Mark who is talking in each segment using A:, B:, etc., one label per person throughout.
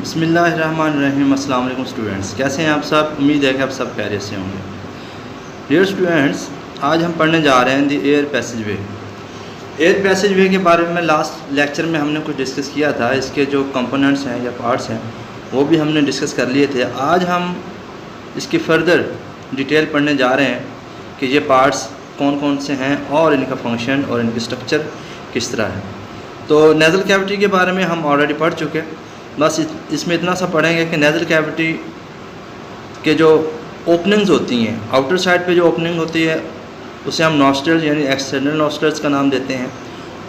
A: बिस्मिल्लाहिर्रहमानिर्रहीम। अस्सलाम वालेकुम स्टूडेंट्स, कैसे हैं आप सब। उम्मीद है कि आप सब खैरियत से होंगे। डियर स्टूडेंट्स, आज हम पढ़ने जा रहे हैं दी एयर पैसेज वे। एयर पैसेज वे के बारे में लास्ट लेक्चर में हमने कुछ डिस्कस किया था। इसके जो कंपोनेंट्स हैं या पार्ट्स हैं वो भी हमने डिस्कस कर लिए थे। आज हम इसकी फ़र्दर डिटेल पढ़ने जा रहे हैं कि ये पार्ट्स कौन कौन से हैं और इनका फंक्शन और इनकी स्ट्रक्चर किस तरह है। तो नेज़ल कैविटी के बारे में हम ऑलरेडी पढ़ चुके, बस इसमें इतना सा पढ़ेंगे कि नेज़ल कैविटी के जो ओपनिंग्स होती हैं, आउटर साइड पे जो ओपनिंग होती है उसे हम नॉस्ट्रल्स यानी एक्सटर्नल नॉस्ट्रल्स का नाम देते हैं,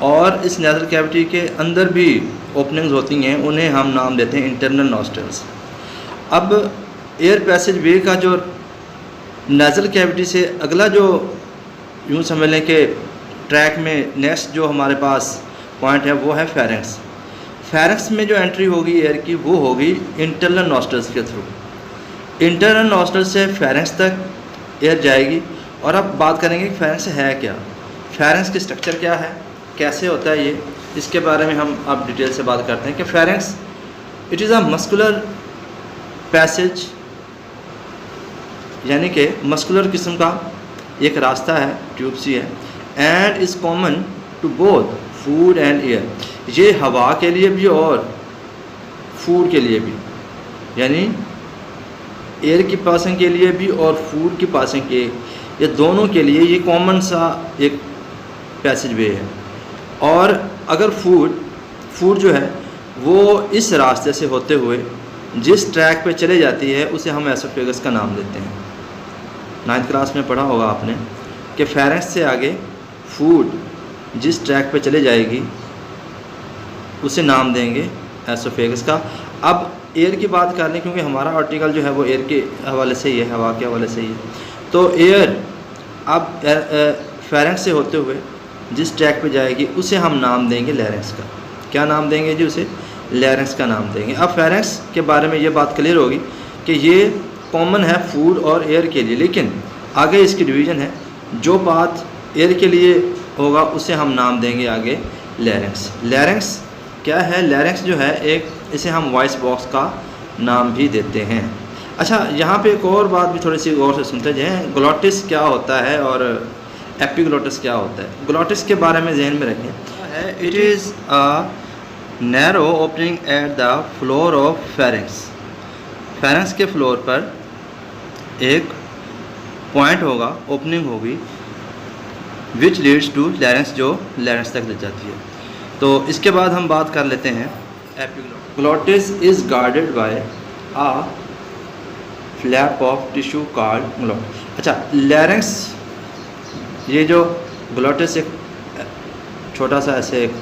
A: और इस नेज़ल कैविटी के अंदर भी ओपनिंग्स होती हैं, उन्हें हम नाम देते हैं इंटरनल नॉस्ट्रल्स। अब एयर पैसेज वे का जो नेज़ल कैविटी से अगला जो यूँ समझ लें कि ट्रैक में नेक्स्ट जो हमारे पास पॉइंट है वो है फेरेंक्स। फेरेंक्स में जो एंट्री होगी एयर की वो होगी इंटरनल नॉस्ट्रल्स के थ्रू। इंटरनल नॉस्ट्रल से फेरेंक्स तक एयर जाएगी। और अब बात करेंगे कि फेरेंक्स है क्या, फेरेंक्स की स्ट्रक्चर क्या है, कैसे होता है ये, इसके बारे में हम अब डिटेल से बात करते हैं कि pharynx it is a muscular passage, यानी कि मस्कुलर किस्म का एक रास्ता है, ट्यूब सी है, and is common to both food and air. ये हवा के लिए भी और फूड के लिए भी, यानी एयर की पासिंग के लिए भी और फूड की पासिंग के, ये दोनों के लिए ये कॉमन सा एक पैसेज वे है। और अगर फूड जो है वो इस रास्ते से होते हुए जिस ट्रैक पे चले जाती है उसे हम एसोफेगस का नाम देते हैं। 9th क्लास में पढ़ा होगा आपने कि फेरेंक्स से आगे फूड जिस ट्रैक पे चले जाएगी उसे नाम देंगे एसोफेगस का। अब एयर की बात कर लें, क्योंकि हमारा आर्टिकल जो है वो एयर के हवाले से ही है, हवा के हवाले से ही है, तो एयर अब फेरेंक्स से होते हुए जिस ट्रैक पे जाएगी उसे हम नाम देंगे लैरिंक्स का। क्या नाम देंगे जी? उसे लैरिंक्स का नाम देंगे। अब फेरेंक्स के बारे में ये बात क्लियर होगी कि ये कॉमन है फूड और एयर के लिए, लेकिन आगे इसकी डिवीज़न है। जो बात एयर के लिए होगा उसे हम नाम देंगे आगे लैरिंक्स। लैरिंक्स क्या है? लैरिंक्स जो है एक, इसे हम वॉइस बॉक्स का नाम भी देते हैं। अच्छा, यहाँ पे एक और बात भी थोड़ी सी गौर से सुनते जाएं, ग्लोटिस क्या होता है और एपिग्लोटिस क्या होता है। ग्लोटिस के बारे में जहन में रखें। It is a narrow opening at the floor of pharynx. Pharynx के फ्लोर पर एक पॉइंट होगा, ओपनिंग होगी, विच लीड्स टू लैरिंक्स, जो लैरिंक्स तक ले जाती है। तो इसके बाद हम बात कर लेते हैं epiglottis. Glottis is guarded by a flap of tissue called glottis. अच्छा, लैरिंक्स, ये जो ग्लोटिस एक छोटा सा ऐसे एक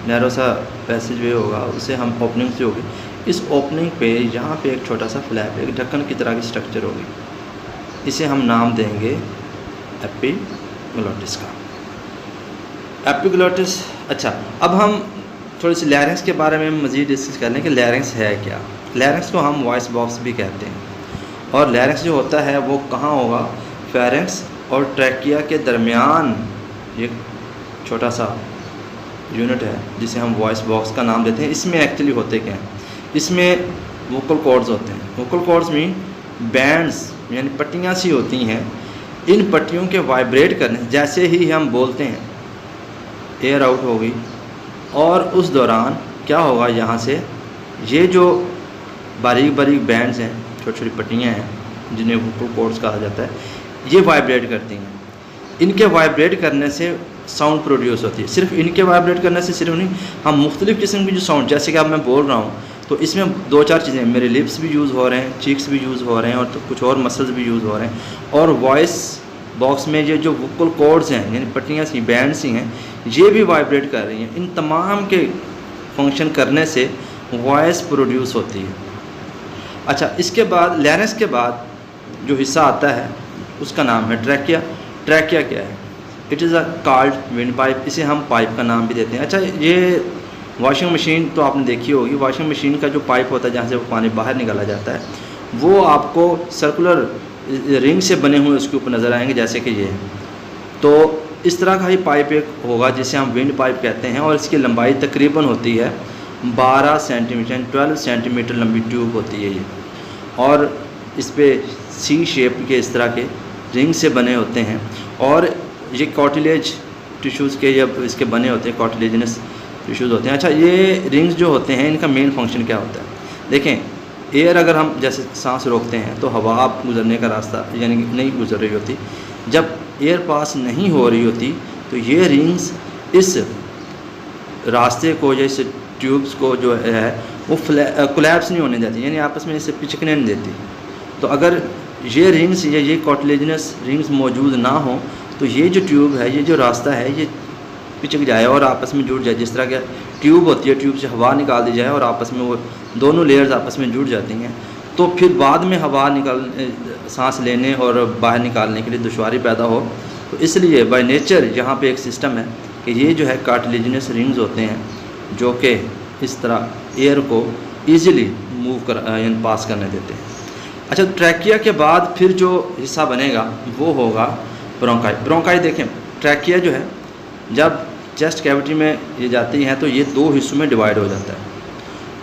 A: नैरो सा पैसेज वे होगा, उसे हम ओपनिंग से होगी, इस ओपनिंग पे यहाँ पे एक छोटा सा फ्लैप, एक ढक्कन की तरह की स्ट्रक्चर होगी, इसे हम नाम देंगे एपिग्लोटिस का, एपिग्लोटिस। अच्छा, अब हम थोड़ी सी लैरिंक्स के बारे में मज़ीद डिस्कस कर लें कि लैरिंक्स है क्या। लैरिंक्स को हम वॉइस बॉक्स भी कहते हैं, और लैरिंक्स जो होता है वो कहाँ होगा? फेरेंक्स और ट्रैकिया के दरमियान एक छोटा सा यूनिट है जिसे हम वॉइस बॉक्स का नाम देते हैं। इसमें एक्चुअली होते क्या हैं? इसमें वोकल कॉर्ड्स होते हैं। वोकल कॉर्ड्स में बैंड्स यानी पट्टियाँ सी होती हैं। इन पट्टियों के वाइब्रेट करने, जैसे ही हम बोलते हैं एयर आउट होगी, और उस दौरान क्या होगा, यहाँ से ये जो बारीक बारीक बैंड्स हैं, छोटी छोटी पट्टियाँ हैं जिन्हें वोकल कॉर्ड्स कहा जाता है, ये वाइब्रेट करती हैं। इनके वाइब्रेट करने से साउंड प्रोड्यूस होती है। सिर्फ इनके वाइब्रेट करने से सिर्फ नहीं, हम मुख्तलिफ़ किस्म की जो साउंड, जैसे कि अब मैं बोल रहा हूँ तो इसमें 2-4 चीज़ें, मेरे लिप्स भी यूज़ हो रहे हैं, चीक्स भी यूज़ हो रहे हैं, और तो कुछ और मसल्स भी यूज़ हो रहे हैं, और वॉइस बॉक्स में ये जो वोकल कॉर्ड्स हैं यानी पट्टियाँ सी, बैंड्स सी हैं, ये भी वाइब्रेट कर रही हैं। इन तमाम के फंक्शन करने से वॉइस प्रोड्यूस होती है। अच्छा, इसके बाद लैरिंक्स के बाद जो हिस्सा आता है उसका नाम है ट्रैकिया। ट्रैकिया क्या है? It is a called wind pipe, इसे हम पाइप का नाम भी देते हैं। अच्छा, ये वॉशिंग मशीन तो आपने देखी होगी, वॉशिंग मशीन का जो पाइप होता है जहाँ से वो पानी बाहर निकाला जाता है, वो आपको सर्कुलर रिंग से बने हुए उसके ऊपर नज़र आएंगे, जैसे कि ये है। तो इस तरह का ही पाइप एक होगा जिसे हम विंड पाइप कहते हैं, और इसकी लंबाई तकरीबन होती है 12 सेंटीमीटर 12 सेंटीमीटर लंबी ट्यूब होती है ये, और इस पे सी शेप के इस तरह के रिंग से बने होते हैं, और ये कार्टिलेज टिश्यूज़ के या इसके बने होते हैं, कार्टिलेजिनस टिश्यूज़ होते हैं। अच्छा, ये रिंग्स जो होते हैं इनका मेन फंक्शन क्या होता है? देखें, एयर अगर हम जैसे सांस रोकते हैं तो हवा गुजरने का रास्ता यानी कि नहीं गुजर रही होती, जब एयर पास नहीं हो रही होती तो ये रिंग्स इस रास्ते को या इस ट्यूब्स को जो है वो कोलैप्स नहीं होने देती, यानी आपस में इसे पिचकने नहीं देती। तो अगर ये रिंग्स या ये कार्टिलेजिनस रिंग्स मौजूद ना हो तो ये जो ट्यूब है, ये जो रास्ता है, ये पिचक जाए और आपस में जुड़ जाए। जिस तरह का ट्यूब होती है, ट्यूब से हवा निकाल दी जाए और आपस में वो दोनों लेयर्स आपस में जुड़ जाती हैं, तो फिर बाद में हवा सांस लेने और बाहर निकालने के लिए दुश्वारी पैदा हो। तो इसलिए बाय नेचर यहाँ पे एक सिस्टम है कि ये जो है कार्टिलेजिनस रिंग्स होते हैं जो कि इस तरह एयर को ईज़िली मूव कर यानी पास करने देते हैं। अच्छा, ट्रैकिया के बाद फिर जो हिस्सा बनेगा वो होगा ब्रोंकाई। ब्रोंकाई देखें, ट्रैकिया जो है जब चेस्ट कैविटी में ये जाती हैं तो ये दो हिस्सों में डिवाइड हो जाता है।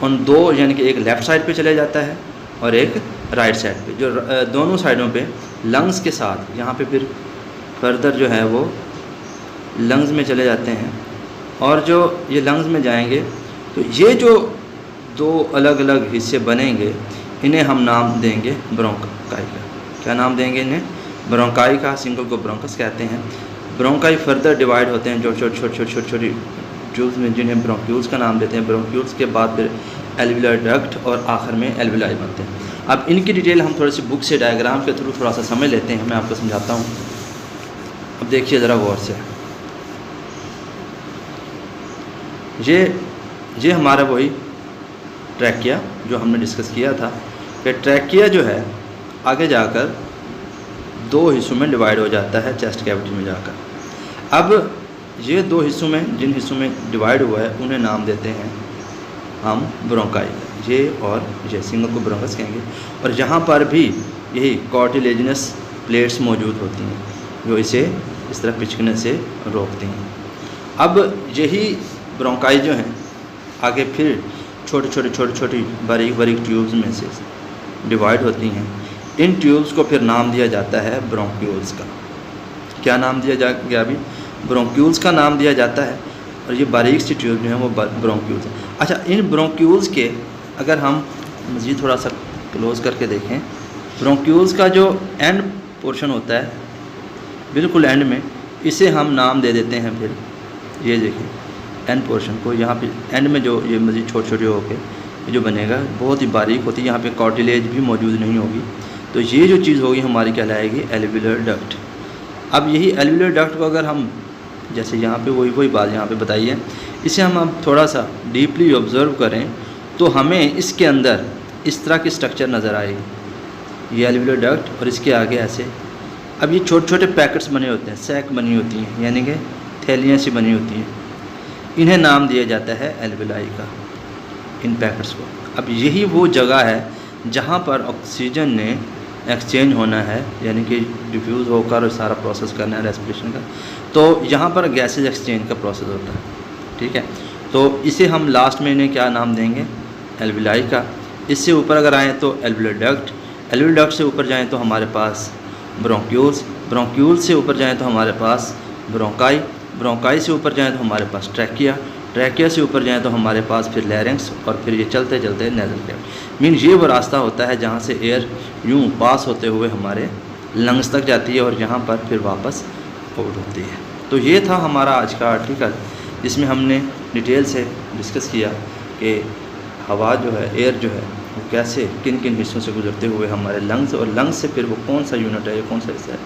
A: उन दो यानी कि एक लेफ़्ट साइड पे चले जाता है और एक राइट साइड पे, जो दोनों साइडों पे लंग्स के साथ यहाँ पे फिर फर्दर जो है वो लंग्स में चले जाते हैं, और जो ये लंग्स में जाएंगे तो ये जो दो अलग अलग हिस्से बनेंगे इन्हें हम नाम देंगे ब्रोंकाई का। क्या नाम देंगे इन्हें? ब्रोंकाई का। सिंगल को ब्रोंकस कहते हैं। ब्रोंकाई फर्दर डिवाइड होते हैं जो छोटी ट्यूब्स में, जिन्हें ब्रोंक्यूल्स का नाम देते हैं। ब्रोंक्यूल्स के बाद फिर एल्वियोलर डक्ट और आखिर में एल्वियोलाई बनते हैं। अब इनकी डिटेल हम थोड़ी सी बुक से डायग्राम के थ्रू थोड़ा सा समझ लेते हैं, मैं आपको समझाता हूँ। अब देखिए ज़रा गौर से, ये हमारा वही ट्रैकिया जो हमने डिस्कस किया था कि ट्रैकिया जो है आगे जाकर दो हिस्सों में डिवाइड हो जाता है चेस्ट कैविटी में जाकर। अब ये दो हिस्सों में, जिन हिस्सों में डिवाइड हुआ है उन्हें नाम देते हैं हम ब्रोंकाई, ये और ये सिंगल को ब्रोंकस कहेंगे। और यहाँ पर भी यही कार्टिलेजिनस प्लेट्स मौजूद होती हैं जो इसे इस तरह पिचकने से रोकती हैं। अब यही ब्रोंकाई जो हैं आगे फिर छोटी बारीक ट्यूब्स में से डिवाइड होती हैं। इन ट्यूब्स को फिर नाम दिया जाता है ब्रोंक्यूल्स का। क्या नाम दिया गया? अभी ब्रोंक्यूल्स का नाम दिया जाता है, और ये बारीक सी ट्यूब जो है वो ब्रोंक्यूल्स हैं। अच्छा, इन ब्रोंक्यूल्स के अगर हम मज़ीद थोड़ा सा क्लोज करके देखें, ब्रोंक्यूल्स का जो एंड पोर्शन होता है बिल्कुल एंड में, इसे हम नाम दे देते हैं फिर, ये देखिए एंड पोर्शन को, यहाँ पे एंड में जो ये मज़ीद छोटे होके जो बनेगा बहुत ही बारीक होती है, यहाँ पे कार्टिलेज भी मौजूद नहीं होगी। तो ये जो चीज़ होगी हमारी कहलाएगी एल्वियोलर डक्ट। अब यही एल्वियोलर डक्ट को अगर हम जैसे यहाँ पे वही बात यहाँ पे बताई है, इसे हम अब थोड़ा सा डीपली ऑब्ज़र्व करें तो हमें इसके अंदर इस तरह की स्ट्रक्चर नज़र आएगी, ये एल्वियोलर डक्ट, और इसके आगे ऐसे अब ये छोटे पैकेट्स बने होते हैं, सैक बनी होती हैं, यानी कि थैलियाँ सी बनी होती हैं। इन्हें नाम दिया जाता है एल्वियोलाई का, इन पैकेट्स को। अब यही वो जगह है जहाँ पर ऑक्सीजन ने एक्सचेंज होना है, यानी कि डिफ्यूज़ होकर सारा प्रोसेस करना है रेस्पिरेशन का, तो यहाँ पर गैसेज एक्सचेंज का प्रोसेस होता है। ठीक है, तो इसे हम लास्ट में इन्हें क्या नाम देंगे? एल्वियोलाई का। इससे ऊपर अगर आएँ तो एल्वियोलर डक्ट, एल्वियोलर डक्ट से ऊपर जाएँ तो हमारे पास ब्रोंक्यूल्स, ब्रोंक्यूल्स से ऊपर जाएँ तो हमारे पास ब्रोंकाई, ब्रोंकाई से ऊपर जाएँ तो हमारे पास ट्रैकिया, ट्रैकिया से ऊपर जाएँ तो हमारे पास फिर लैरिंक्स, और फिर ये चलते चलते नेज़ल कैविटी। मीन ये वो रास्ता होता है जहाँ से एयर यूँ पास होते हुए हमारे लंग्स तक जाती है और यहाँ पर फिर वापस आउट होती है। तो ये था हमारा आज का आर्टिकल, जिसमें हमने डिटेल से डिस्कस किया कि हवा जो है, एयर जो है, वो कैसे किन किन हिस्सों से गुजरते हुए हमारे लंग्स, और लंग्स से फिर वो कौन सा यूनिट है, कौन सा हिस्सा है,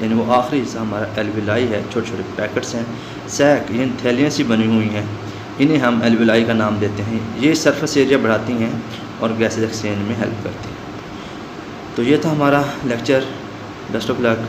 A: यानी वो आखिरी हिस्सा हमारा एल्वियोलाई है। छोटे पैकेट्स हैं, सैक, ये थैलियाँ सी बनी हुई हैं, इन्हें हम एल्वियोलाई का नाम देते हैं। ये सरफेस एरिया बढ़ाती हैं और गैसेज एक्सचेंज में हेल्प करती हैं। तो ये था हमारा लेक्चर। Best of luck.